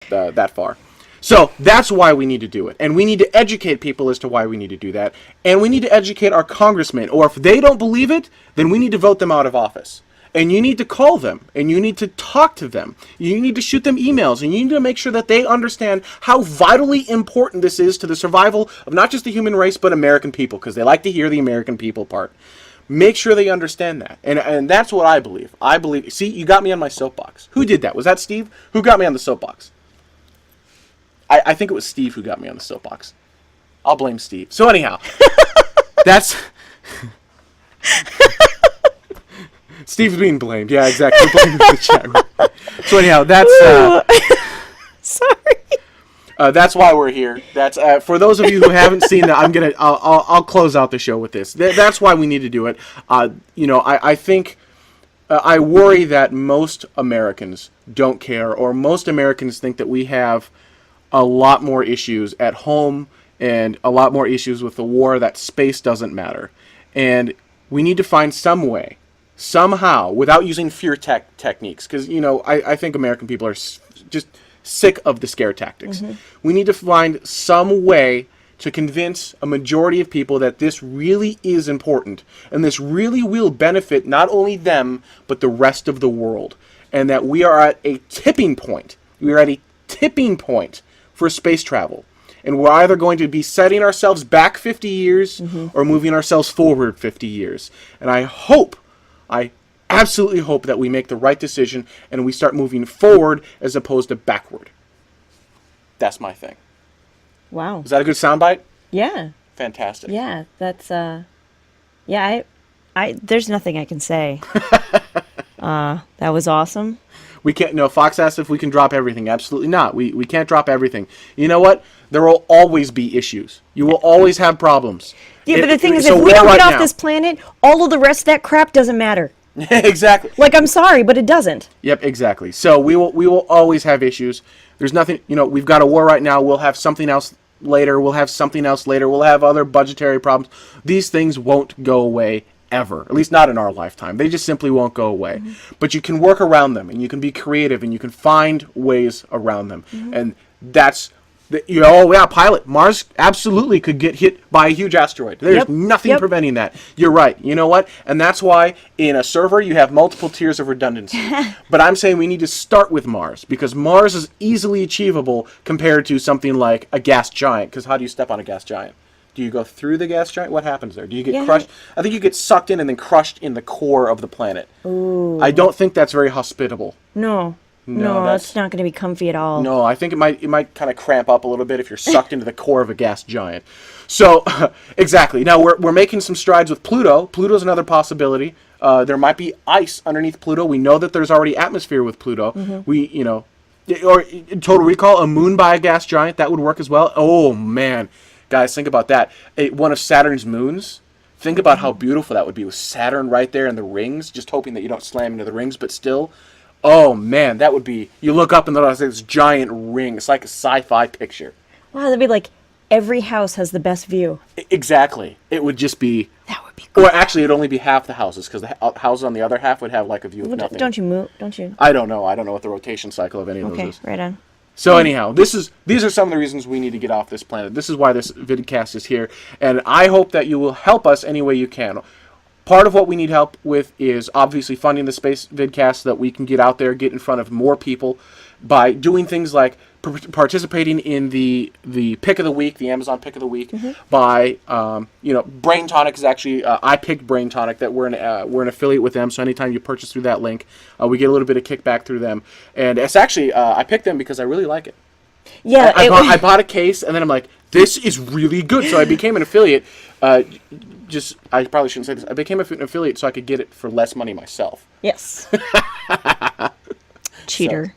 that far. So that's why we need to do it. And we need to educate people as to why we need to do that. And we need to educate our congressmen. Or if they don't believe it, then we need to vote them out of office. And you need to call them. And you need to talk to them. You need to shoot them emails. And you need to make sure that they understand how vitally important this is to the survival of not just the human race, but American people. Because they like to hear the American people part. Make sure they understand that. And that's what I believe. See, you got me on my soapbox. Who did that? Was that Steve? Who got me on the soapbox? I think it was Steve who got me on the soapbox. I'll blame Steve. So anyhow, that's... Steve's being blamed. Yeah, exactly. Blamed in the chat room. So anyhow, that's... Sorry. That's why we're here. That's for those of you who haven't seen that. I'll close out the show with this. That's why we need to do it. I think I worry that most Americans don't care, or most Americans think that we have a lot more issues at home and a lot more issues with the war, that space doesn't matter. And we need to find some way, somehow, without using fear techniques, because, I think American people are just sick of the scare tactics. Mm-hmm. We need to find some way to convince a majority of people that this really is important, and this really will benefit not only them, but the rest of the world. And that we are at a tipping point. We are at a tipping point for space travel. And we're either going to be setting ourselves back 50 years or moving ourselves forward 50 years. And I absolutely hope that we make the right decision and we start moving forward as opposed to backward. That's my thing. Wow. Is that a good soundbite? Yeah. Fantastic. Yeah, that's I there's nothing I can say. That was awesome. We can't. No, Fox asked if we can drop everything. Absolutely not. We can't drop everything. You know what? There will always be issues. You will always have problems. Yeah, but the thing is, if we don't get off this planet, all of the rest of that crap doesn't matter. Exactly. Like, I'm sorry, but it doesn't. Yep, exactly. So we will always have issues. There's nothing. We've got a war right now. We'll have something else later. We'll have something else later. We'll have other budgetary problems. These things won't go away ever, at least not in our lifetime. They just simply won't go away. But you can work around them, and you can be creative, and you can find ways around them. And that's, pilot. Mars absolutely could get hit by a huge asteroid. There's nothing preventing that. You're right. You know what? And that's why in a server you have multiple tiers of redundancy. But I'm saying we need to start with Mars, because Mars is easily achievable compared to something like a gas giant. Because how do you step on a gas giant? Do you go through the gas giant? What happens there? Do you get crushed? I think you get sucked in and then crushed in the core of the planet. Ooh. I don't think that's very hospitable. No, that's not going to be comfy at all. No, I think it might kind of cramp up a little bit if you're sucked into the core of a gas giant. So, exactly. Now, we're making some strides with Pluto. Pluto's another possibility. There might be ice underneath Pluto. We know that there's already atmosphere with Pluto. Or Total Recall, a moon by a gas giant, that would work as well. Oh, man. Guys, think about that. One of Saturn's moons. Think about how beautiful that would be with Saturn right there in the rings, just hoping that you don't slam into the rings, but still. Oh, man, that would be... You look up and there's this giant ring. It's like a sci-fi picture. Wow, that'd be like every house has the best view. Exactly. It would just be... That would be cool. Or actually, it'd only be half the houses, because the houses on the other half would have like a view of nothing. Don't you move? Don't you? I don't know. I don't know what the rotation cycle of any of those is. Okay, right on. So anyhow, these are some of the reasons we need to get off this planet. This is why this vidcast is here, and I hope that you will help us any way you can. Part of what we need help with is obviously funding the SpaceVidcast so that we can get out there, get in front of more people by doing things like participating in the pick of the week, the Amazon pick of the week, by Brain Tonic is actually I picked Brain Tonic, that we're an affiliate with them. So anytime you purchase through that link, we get a little bit of kickback through them, and it's actually I picked them because I really like it. Yeah, I bought a case, and then I'm like, this is really good. So I became an affiliate. I probably shouldn't say this. I became an affiliate so I could get it for less money myself. Yes. Cheater.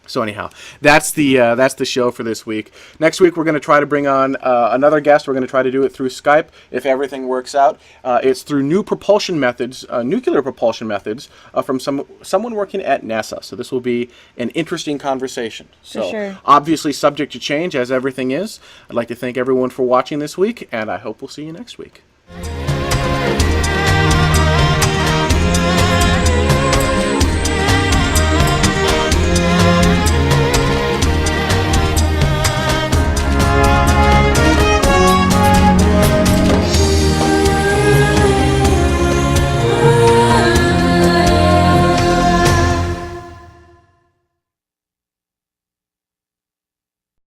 So anyhow, that's the show for this week. Next week we're going to try to bring on another guest. We're going to try to do it through Skype if everything works out. It's through new propulsion methods, nuclear propulsion methods, from someone working at NASA. So this will be an interesting conversation. So for sure. Obviously subject to change, as everything is. I'd like to thank everyone for watching this week, and I hope we'll see you next week.